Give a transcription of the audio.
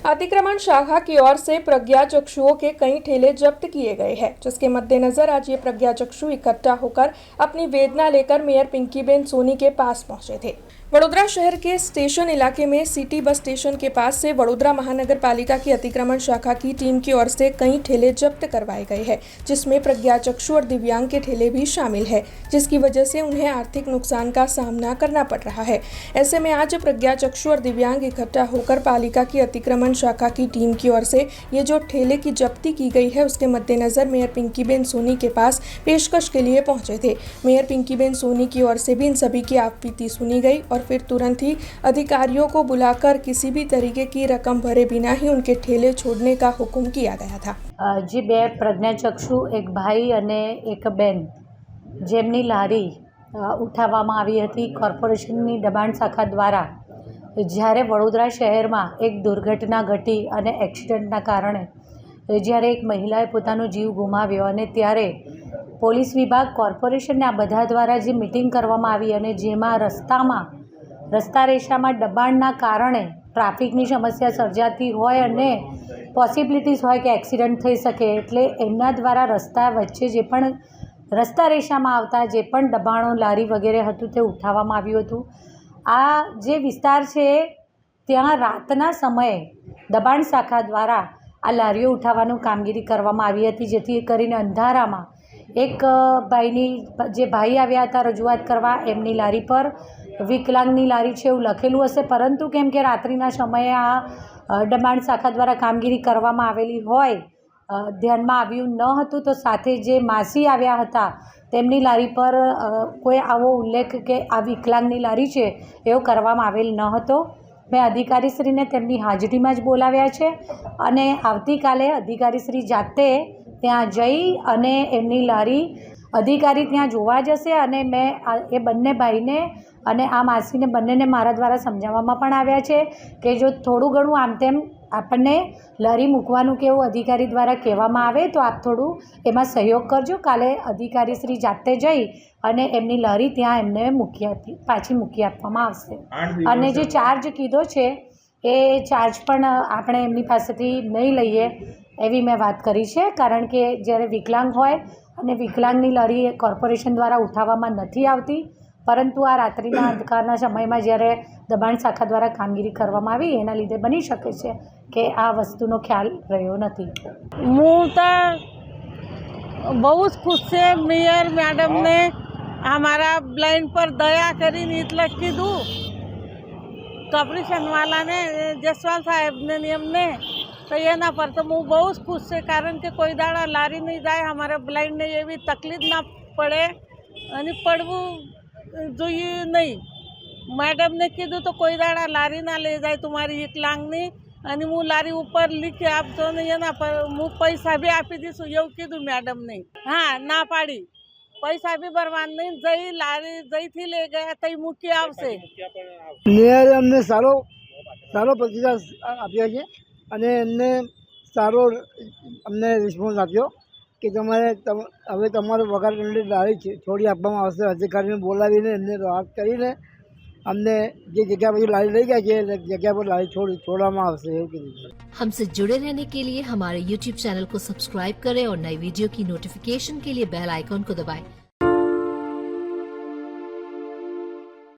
अतिक्रमण शाखा की ओर से प्रज्ञाचक्षुओं के कई ठेले जब्त किए गए हैं, जिसके मद्देनजर आज ये प्रज्ञाचक्षु इकट्ठा होकर अपनी वेदना लेकर मेयर पिंकीबेन सोनी के पास पहुंचे थे। वडोदरा शहर के स्टेशन इलाके में सिटी बस स्टेशन के पास से वडोदरा महानगर पालिका की अतिक्रमण शाखा की टीम की ओर से कई ठेले जब्त करवाए गए हैं, जिसमें प्रज्ञाचक्षु और दिव्यांग के ठेले भी शामिल है, जिसकी वजह से उन्हें आर्थिक नुकसान का सामना करना पड़ रहा है। ऐसे में आज प्रज्ञाचक्षु और दिव्यांग इकट्ठा होकर पालिका की अतिक्रमण शाखा की टीम की ओर से ये जो ठेले की जब्ती की गई है, उसके मद्देनजर मेयर पिंकीबेन सोनी के पास पेशकश के लिए पहुंचे थे। मेयर पिंकीबेन सोनी की ओर से भी इन सभी की आपत्ति सुनी गई और फिर तुरंत ही अधिकारियों को बुलाकर किसी भी तरीके की रकम भरे बिना ही उनके ठेले छोड़ने का हुक्म किया गया था। जी बे प्रज्ञाचक्षु एक भाई अने एक बेन जेमनी लारी उठाववामां आवी हती कोर्पोरेशननी दबाण शाखा द्वारा। જ્યારે વડોદરા શહેરમાં એક દુર્ઘટના ઘટી અને એક્સિડન્ટના કારણે જ્યારે એક મહિલાએ પોતાનો જીવ ગુમાવ્યો અને ત્યારે પોલીસ વિભાગ કોર્પોરેશનને આ બધા દ્વારા જે મિટિંગ કરવામાં આવી અને જેમાં રસ્તા રેસામાં દબાણના કારણે ટ્રાફિકની સમસ્યા સર્જાતી હોય અને પોસિબિલિટીઝ હોય કે એક્સિડન્ટ થઈ શકે, એટલે એમના દ્વારા રસ્તા વચ્ચે જે પણ રસ્તા રેસામાં આવતા જે પણ દબાણો લારી વગેરે હતું તે ઉઠાવવામાં આવ્યું હતું। આ જે વિસ્તાર છે ત્યાં રાતના સમયે દબાણ શાખા દ્વારા આ લારીઓ ઉઠાવવાનું કામગીરી કરવામાં આવી હતી, જેથી કરીને અંધારામાં એક ભાઈની જે ભાઈ આવ્યા હતા રજૂઆત કરવા, એમની લારી પર વિકલાંગની લારી છે એવું લખેલું હશે, પરંતુ કેમ કે રાત્રિના સમયે આ દબાણ શાખા દ્વારા કામગીરી કરવામાં આવેલી હોય ધ્યાનમાં આવ્યું ન હતું, તો સાથે જે માસી આવ્યા હતા તેમની લારી પર કોઈ આવો ઉલ્લેખ કે આ વિકલાંગની લારી છે એવો કરવામાં આવેલ ન હતો। મેં અધિકારીશ્રીને તેમની હાજરીમાં જ બોલાવ્યા છે અને આવતીકાલે અધિકારીશ્રી જાતે ત્યાં જઈ અને એમની લારી અધિકારી ત્યાં જોવા જશે અને મેં એ બંને ભાઈને અને આ માસીને બંનેને મારા દ્વારા સમજાવવામાં પણ આવ્યા છે કે જો થોડું ઘણું આમ તેમ આપણને લારી મૂકવાનું કે એવું અધિકારી દ્વારા કહેવામાં આવે તો આપ થોડું એમાં સહયોગ કરજો। કાલે અધિકારીશ્રી જાતે જઈ અને એમની લારી ત્યાં એમને પાછી મૂકી આપવામાં આવશે અને જે ચાર્જ કીધો છે એ ચાર્જ પણ આપણે એમની પાસેથી નહીં લઈએ એવી મેં વાત કરી છે, કારણ કે જ્યારે વિકલાંગ હોય અને વિકલાંગની લારી કોર્પોરેશન દ્વારા ઉઠાવવામાં નથી આવતી, પરંતુ આ રાત્રિના અંધકારના સમયમાં જ્યારે દબાણ શાખા દ્વારા કામગીરી કરવામાં આવી એના લીધે બની શકે છે કે આ વસ્તુનો ખ્યાલ રહ્યો નથી। હું તો બહુ જ ખુશ છે મેયર મેડમને અમારા બ્લાઇન્ડ પર દયા કરીને એટલે કીધું કોર્પોરેશનવાળાને જસવાલ સાહેબને એમને તો એના પર તો હું બહુ જ ખુશ છે, કારણ કે કોઈ દાડા લારી નહીં જાય, અમારા બ્લાઇન્ડને એવી તકલીફ ના પડે અને પડવું જોઈએ નહીં। મેડમને કીધું તો કોઈ દાડા લારી ના લઈ જાય તમારી વિકલાંગની અને હું લારી ઉપર લીખી આપજો ને એના પર હું પૈસા બી આપી દઈશું એવું કીધું મેડમને। હા, ના પાડી, પૈસા બી ભરવાનું નહીં, જઈ લારી જઈથી લઈ ગયા તઈ મૂકી આવશે। મેયરે અમને સારો પ્રતિસાદ આપ્યો છે અને એમને સારો અમને રિસ્પોન્સ આપ્યો કે તમારે હવે તમારો વગર લારી છોડી આપવામાં આવશે। અધિકારીને બોલાવીને એમને વાત કરીને અમને જે જગ્યા પર लारी લઈ ગયા છે जगह पर लारी छोड़वामां आवशे એવું કીધું છે। हमसे जुड़े रहने के लिए हमारे YouTube चैनल को सब्सक्राइब करें और नई वीडियो की नोटिफिकेशन के लिए बेल आइकॉन को दबाएं।